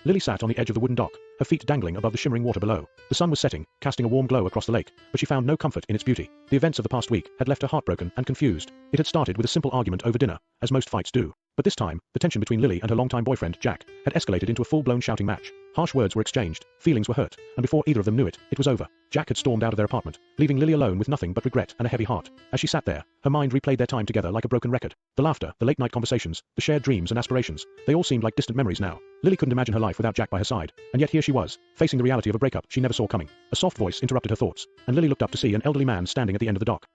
Lily sat on the edge of the wooden dock, her feet dangling above the shimmering water below. The sun was setting, casting a warm glow across the lake, but she found no comfort in its beauty. The events of the past week had left her heartbroken and confused. It had started with a simple argument over dinner, as most fights do. But this time, the tension between Lily and her longtime boyfriend, Jack, had escalated into a full-blown shouting match. Harsh words were exchanged, feelings were hurt, and before either of them knew it, it was over. Jack had stormed out of their apartment, leaving Lily alone with nothing but regret and a heavy heart. As she sat there, her mind replayed their time together like a broken record. The laughter, the late-night conversations, the shared dreams and aspirations, they all seemed like distant memories now. Lily couldn't imagine her life without Jack by her side, and yet here she was, facing the reality of a breakup she never saw coming. A soft voice interrupted her thoughts, and Lily looked up to see an elderly man standing at the end of the dock.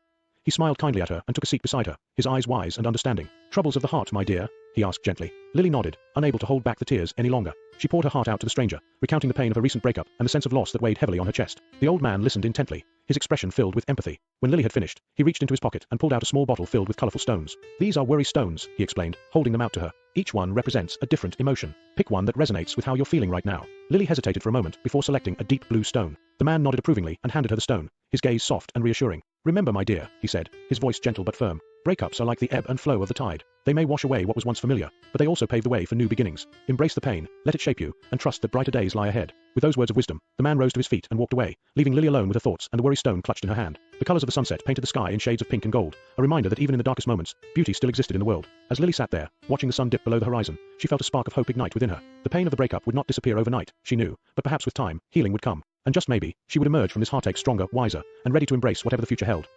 He smiled kindly at her and took a seat beside her, his eyes wise and understanding. "Troubles of the heart, my dear?" he asked gently. Lily nodded, unable to hold back the tears any longer. She poured her heart out to the stranger, recounting the pain of a recent breakup and the sense of loss that weighed heavily on her chest. The old man listened intently, his expression filled with empathy. When Lily had finished, he reached into his pocket and pulled out a small bottle filled with colorful stones. "These are worry stones," he explained, holding them out to her. "Each one represents a different emotion. Pick one that resonates with how you're feeling right now." Lily hesitated for a moment before selecting a deep blue stone. The man nodded approvingly and handed her the stone, his gaze soft and reassuring. "Remember, my dear," he said, his voice gentle but firm. "Breakups are like the ebb and flow of the tide. They may wash away what was once familiar, but they also pave the way for new beginnings. Embrace the pain, let it shape you, and trust that brighter days lie ahead." With those words of wisdom, the man rose to his feet and walked away, leaving Lily alone with her thoughts and the worry stone clutched in her hand. The colors of the sunset painted the sky in shades of pink and gold, a reminder that even in the darkest moments, beauty still existed in the world. As Lily sat there, watching the sun dip below the horizon, she felt a spark of hope ignite within her. The pain of the breakup would not disappear overnight, she knew, but perhaps with time, healing would come. And just maybe, she would emerge from this heartache stronger, wiser, and ready to embrace whatever the future held.